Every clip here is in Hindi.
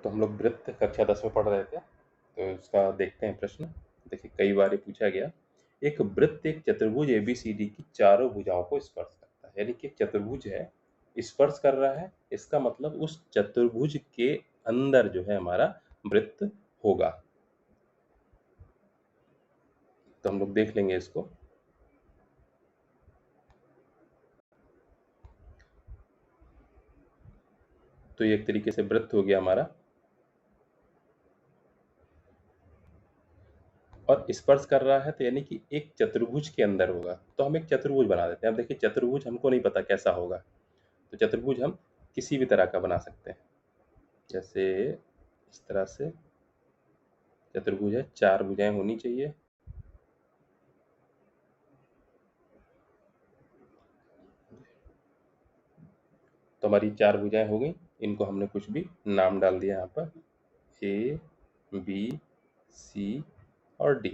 तो हम लोग वृत्त कक्षा 10 में पढ़ रहे थे, तो उसका देखते हैं प्रश्न। देखिए कई बार ये पूछा गया, एक वृत्त एक चतुर्भुज एबीसीडी की चारों भुजाओं को स्पर्श करता है। यानी कि एक चतुर्भुज है, स्पर्श कर रहा है, इसका मतलब उस चतुर्भुज के अंदर जो है हमारा वृत्त होगा। तो हम लोग देख लेंगे इसको। तो ये एक तरीके से वृत्त हो गया हमारा, और स्पर्श कर रहा है तो यानी कि एक चतुर्भुज के अंदर होगा। तो हम एक चतुर्भुज बना देते हैं। अब देखिए चतुर्भुज हमको नहीं पता कैसा होगा, तो चतुर्भुज हम किसी भी तरह का बना सकते हैं। जैसे इस तरह से चतुर्भुज है, चार भुजाएं होनी चाहिए। तो हमारी चार भुजाएं हो गई, इनको हमने कुछ भी नाम डाल दिया यहाँ पर, ए बी सी और डी।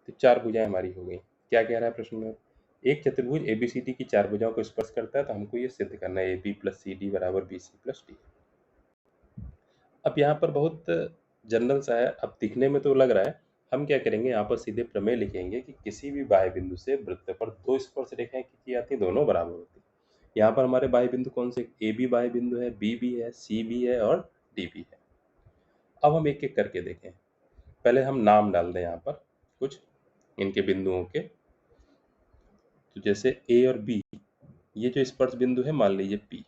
तो चार भुजाएं हमारी हो गई। क्या कह रहा है प्रश्न में, एक चतुर्भुज एबीसीडी की चार भुजाओं को स्पर्श करता है, तो हमको ये सिद्ध करना है A B plus C D बराबर बी सी प्लस डी। अब यहाँ पर बहुत जनरल सा है, अब दिखने में तो लग रहा है। हम क्या करेंगे, यहाँ पर सीधे प्रमेय लिखेंगे कि किसी भी बाह्य बिंदु से वृत्त पर दो स्पर्श रेखाएं खींची जाती हैं, दोनों बराबर होती हैं। यहाँ पर हमारे बाह्य बिंदु कौन से, ए भी बाह्य बिंदु है, बी भी है, सी भी है और डी भी है। अब हम एक एक करके देखें। पहले हम नाम डाल दें यहाँ पर कुछ इनके बिंदुओं के। तो जैसे ए और बी, ये जो स्पर्श बिंदु है मान लीजिए पी।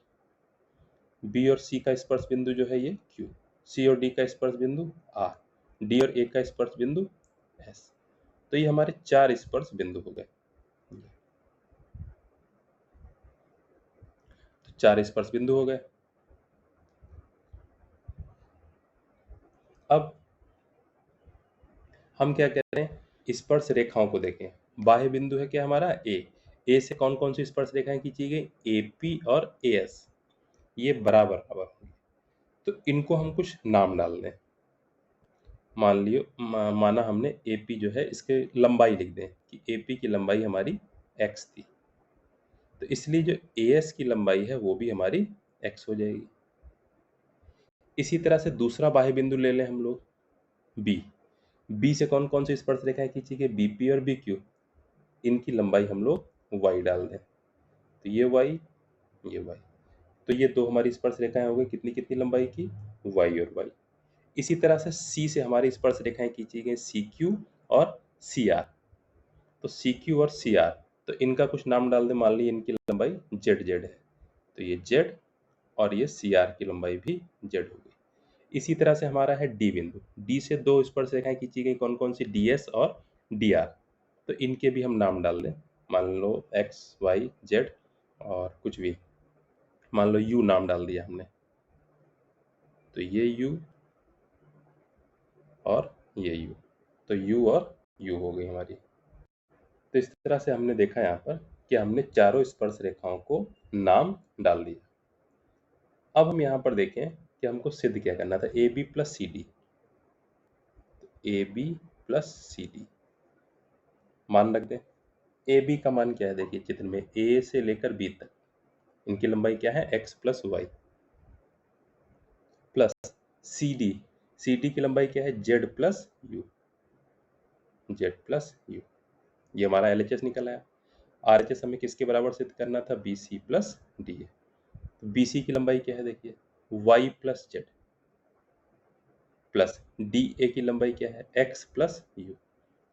बी और सी का स्पर्श बिंदु जो है ये क्यू। सी और डी का स्पर्श बिंदु आर। डी और ए का स्पर्श बिंदु एस। तो ये हमारे चार स्पर्श बिंदु हो गए। तो चार स्पर्श बिंदु हो गए। अब हम क्या करें, स्पर्श रेखाओं को देखें। बाह्य बिंदु है क्या हमारा ए से कौन कौन सी स्पर्श रेखाएं खींची गई, एपी और एएस। ये बराबर बराबर होंगे, तो इनको हम कुछ नाम डाल दें। मान लियो माना हमने एपी जो है इसके लंबाई लिख दें कि एपी की लंबाई हमारी एक्स थी, तो इसलिए जो एएस की लंबाई है वो भी हमारी एक्स हो जाएगी। इसी तरह से दूसरा बाह्य बिंदु ले लें हम लोग बी। बी से कौन कौन सी स्पर्श रेखाएं खींची गई, बीपी और बीक्यू। इनकी लंबाई हम लोग वाई डाल दें, तो ये वाई ये वाई। तो ये दो हमारी स्पर्श रेखाएं हो गई, कितनी कितनी लंबाई की, वाई और वाई। इसी तरह से सी से हमारी स्पर्श रेखाएं खींची गई, सी क्यू और सी आर। तो सी क्यू और सी आर, तो इनका कुछ नाम डाल दें। मान लीजिए इनकी लंबाई जेड जेड है, तो ये जेड और ये सी आर की लंबाई भी जेड हो गई। इसी तरह से हमारा है डी बिंदु। डी से दो स्पर्श रेखाएं खींची गई, कौन कौन सी, डी एस और डी आर। तो इनके भी हम नाम डाल दें। मान लो एक्स वाई जेड और कुछ भी, मान लो यू नाम डाल दिया हमने, तो ये यू और ये यू, तो यू और यू हो गई हमारी। तो इस तरह से हमने देखा यहाँ पर कि हमने चारों स्पर्श रेखाओं को नाम डाल दिया। अब हम यहाँ पर देखें कि हमको सिद्ध क्या करना था, A B plus C D. A B plus C D मान रख दें। ए बी का मान क्या है, देखिए चित्र में ए से लेकर बी तक इनकी लंबाई क्या है, X plus Y, plus C D की लंबाई क्या है, Z plus U, Z plus U. ये हमारा एलएचएस निकल आया। आरएचएस हमें किसके बराबर सिद्ध करना था, B C plus D A. तो बी सी की लंबाई क्या है, देखिए Y plus Z, plus D A की लंबाई क्या है, X plus U,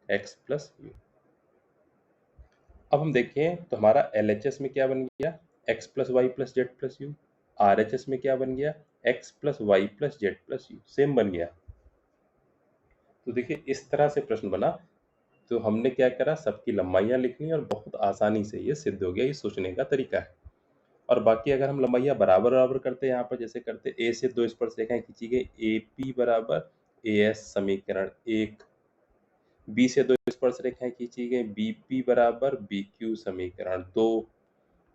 X plus U. अब हम देखें तो हमारा एलएचएस में क्या बन गया, X plus Y plus Z plus U. RHS में क्या बन गया, X plus Y plus Z plus U, same बन गया। तो देखिए इस तरह से प्रश्न बना। तो हमने क्या करा, सबकी लंबाइयां लिखनी और बहुत आसानी से ये सिद्ध हो गया। ये सोचने का तरीका है। और बाकी अगर हम लंबाइयां बराबर बराबर करते हैं, यहाँ पर जैसे करते, ए से दो स्पर्श रेखाएं खींची गई, ए पी बराबर ए एस समीकरण एक। बी से दो स्पर्श रेखाएं खींची गई, बी पी बराबर बी क्यू समीकरण दो।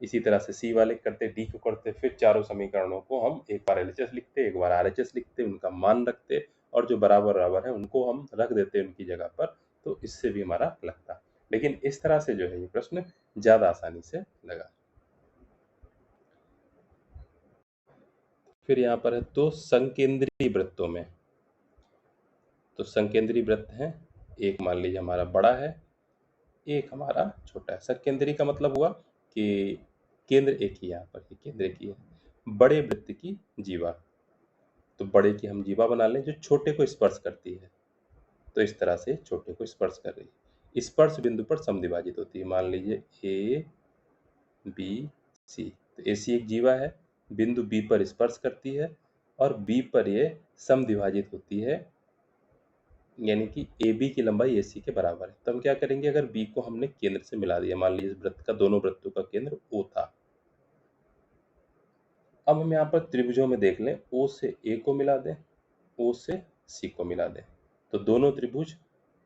इसी तरह से सी वाले करते, डी को करते, फिर चारों समीकरणों को हम एक बार एलएचएस लिखते, एक बार आरएचएस लिखते, उनका मान रखते, और जो बराबर बराबर है उनको हम रख देते उनकी जगह पर। तो इससे भी हमारा लगता। लेकिन इस तरह से जो है ये प्रश्न ज्यादा आसानी से लगा। फिर यहाँ पर है दो संकेंद्रीय वृत्तों में। तो संकेंद्रीय वृत्त है, एक मान लीजिए हमारा बड़ा है, एक हमारा छोटा है। संकेंद्रीय का मतलब हुआ कि केंद्र एक ही, यहाँ पर केंद्र एक ही है। बड़े वृत्त की जीवा, तो बड़े की हम जीवा बना लें जो छोटे को स्पर्श करती है। तो इस तरह से छोटे को स्पर्श कर रही है, स्पर्श बिंदु पर समद्विभाजित होती है। मान लीजिए ए बी सी, तो ए सी एक जीवा है, बिंदु बी पर स्पर्श करती है और बी पर ये समद्विभाजित होती है, यानी कि ए बी की लंबाई ए सी के बराबर है। तो हम क्या करेंगे, अगर बी को हमने केंद्र से मिला दिया, मान लीजिए इस वृत्त का, दोनों वृत्तों का केंद्र ओ था। अब हम यहाँ पर त्रिभुजों में देख लें, ओ से ए को मिला दें, ओ से सी को मिला दें, तो दोनों त्रिभुज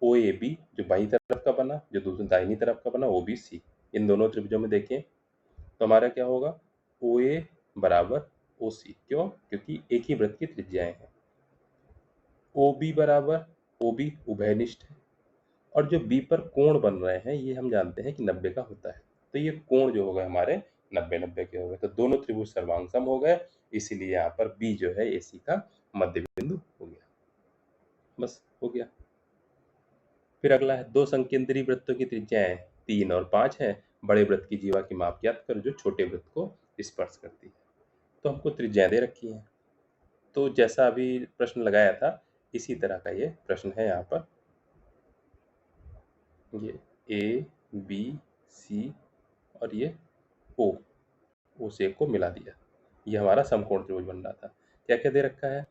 ओ ए बी जो बाईं तरफ का बना, जो दूसरी दाहिनी तरफ का बना ओ बी सी, इन दोनों त्रिभुजों में देखें तो हमारा क्या होगा, ओ ए बराबर ओ सी। क्यों? क्योंकि एक ही वृत्त की त्रिज्याएं हैं। ओ बी बराबर ओ बी उभयनिष्ठ है, और जो बी पर कोण बन रहे हैं ये हम जानते हैं कि 90 का होता है। तो ये कोण जो हो गए हमारे 90-90 के हो गए, तो दोनों त्रिभुज सर्वांग हो गए, इसीलिए यहाँ पर बी जो है एसी का मध्य बिंदु हो गया। बस हो गया। फिर अगला है, दो संकेंद्रीय वृत्तों की त्रिज्याएं 3 और 5 है, बड़े वृत्त की जीवा की माप ज्ञात करो जो छोटे वृत्त को स्पर्श करती है। तो हमको त्रिज्याएं दे रखी हैं, तो जैसा अभी प्रश्न लगाया था इसी तरह का ये प्रश्न है। यहाँ पर ये ए बी सी और ये ओ, ओ से को मिला दिया, ये हमारा समकोण त्रिभुज बन रहा था। क्या क्या दे रखा है,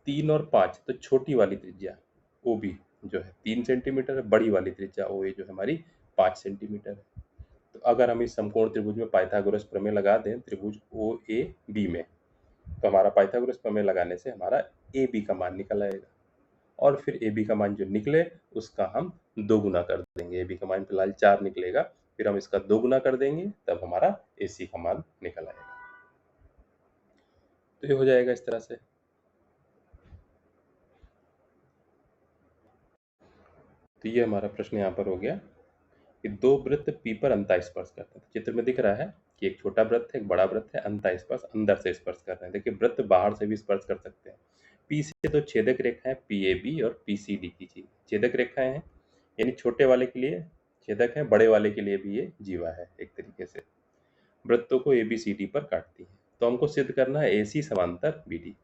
3 और 5, तो छोटी वाली त्रिज्या ओ बी जो है 3 सेंटीमीटर है, बड़ी वाली त्रिज्या ओ ए जो है हमारी 5 सेंटीमीटर है। तो अगर हम इस समकोण त्रिभुज में पाइथागोरस प्रमेय लगा दें त्रिभुज ओ ए बी में, तो हमारा पाइथागोरस प्रमेय लगाने से हमारा ए बी का मान निकल आएगा, और फिर ए बी का मान जो निकले उसका हम दोगुना कर देंगे। ए बी का मान फिलहाल 4 निकलेगा, फिर हम इसका दोगुना कर देंगे, तब हमारा ए सी का मान निकल आएगा। तो ये हो जाएगा इस तरह से। तो ये हमारा प्रश्न यहाँ पर हो गया कि दो वृत्त पी पर अंतः स्पर्श करते हैं। चित्र में दिख रहा है कि एक छोटा वृत्त है, एक बड़ा वृत्त है, अंतः स्पर्श अंदर से स्पर्श कर रहे हैं। देखिए वृत्त बाहर से भी स्पर्श कर सकते हैं। पी से तो छेदक रेखाएं पी ए बी और पी सी डी कीजिए, छेदक रेखाएं हैं, यानी छोटे वाले के लिए छेदक है, बड़े वाले के लिए भी ये जीवा है। एक तरीके से वृत्तों को ए बी सी डी पर काटती है। तो हमको सिद्ध करना है ए सी समांतर बी डी।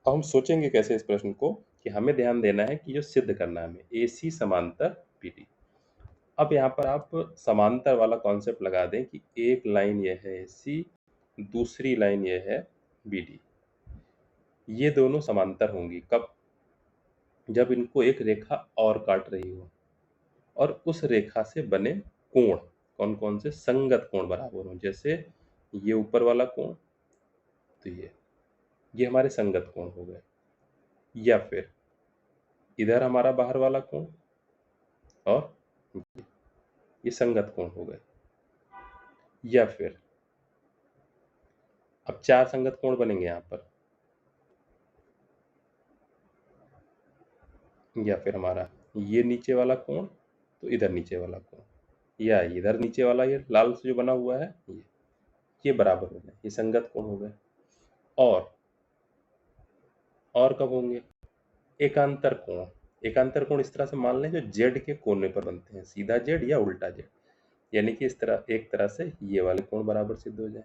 अब हम सोचेंगे कैसे इस प्रश्न को, कि हमें ध्यान देना है कि जो सिद्ध करना है हमें ए सी समांतर बी डी। अब यहाँ पर आप समांतर वाला कॉन्सेप्ट लगा दें कि एक लाइन ये है AC, दूसरी लाइन ये है BD। ये दोनों समांतर होंगी कब, जब इनको एक रेखा और काट रही हो और उस रेखा से बने कोण कौन कौन से संगत कोण बराबर हों। जैसे ये ऊपर वाला कोण, तो ये हमारे संगत कोण हो गए, या फिर इधर हमारा बाहर वाला कोण और ये संगत कोण हो गए, या फिर अब 4 संगत कोण बनेंगे यहाँ पर, या फिर हमारा ये नीचे वाला कोण तो इधर नीचे वाला कोण, या इधर नीचे वाला ये लाल से जो बना हुआ है ये बराबर हो गए, ये संगत कोण हो गए। और कब होंगे, एकांतर कोण। एकांतर कोण इस तरह से मान लें जो जेड के कोने पर बनते हैं, सीधा जेड या उल्टा जेड, यानी कि इस तरह एक तरह से ये वाले कोण बराबर सिद्ध हो जाए,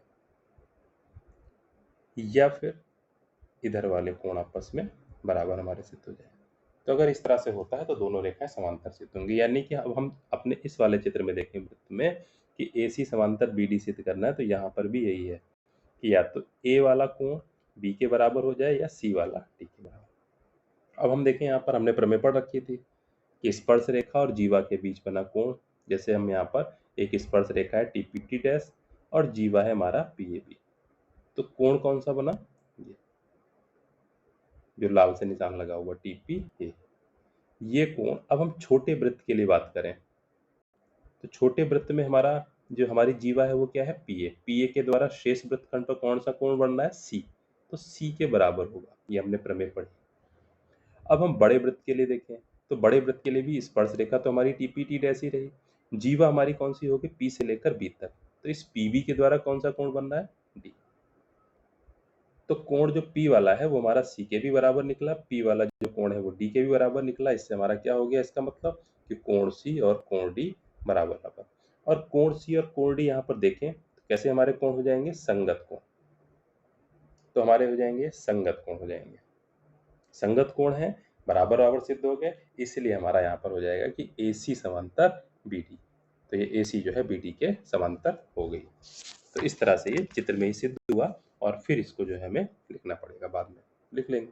या फिर इधर वाले कोण आपस में बराबर हमारे सिद्ध हो जाए। तो अगर इस तरह से होता है तो दोनों रेखाएं समांतर सिद्ध होंगी। यानी कि अब हम अपने इस वाले चित्र में देखें वृत्त में कि AC समांतर BD सिद्ध करना है, तो यहाँ पर भी यही है कि या तो A वाला कोण B के बराबर हो जाए या C वाला D के बराबर। अब हम देखें यहाँ पर हमने प्रमेय पढ़ रखी थी कि स्पर्श रेखा और जीवा के बीच बना कोण, जैसे हम यहाँ पर एक स्पर्श रेखा है TPT डैश और जीवा है हमारा PAB, तो कोण कौन सा बना, ये जो लाल से निशान लगा हुआ TPA, ये कोण। अब हम छोटे वृत्त के लिए बात करें तो छोटे वृत्त में हमारा जो हमारी जीवा है वो क्या है, पीए के द्वारा शेष वृत्तखंड पर कौन सा कोण बन रहा है, सी, तो सी के बराबर होगा, ये हमने प्रमेय पढ़ी। अब हम बड़े वृत्त के लिए देखें तो बड़े वृत्त के लिए भी स्पर्श रेखा तो हमारी टीपीटी डैश ही रही, जीवा हमारी कौन सी होगी, पी से लेकर बी तक, तो इस पीबी के द्वारा कौन सा कोण बन रहा है, डी। तो कोण जो P वाला है वो हमारा C के भी बराबर निकला, P वाला जो कोण है वो D के भी बराबर निकला। इससे हमारा क्या हो गया इसका मतलब कि कोण C और कोण D बराबर बराबर। और कोण C और कोण D यहाँ पर देखें तो कैसे हमारे कोण हो जाएंगे, संगत कोण। तो हमारे हो जाएंगे संगत कोण हो जाएंगे। संगत कोण है, बराबर बराबर सिद्ध हो गए, इसलिए हमारा यहाँ पर हो जाएगा कि AC समांतर BD। तो ये AC जो है BD के समांतर हो गई। तो इस तरह से ये चित्र में ही सिद्ध हुआ और फिर इसको जो है हमें लिखना पड़ेगा, बाद में लिख लेंगे।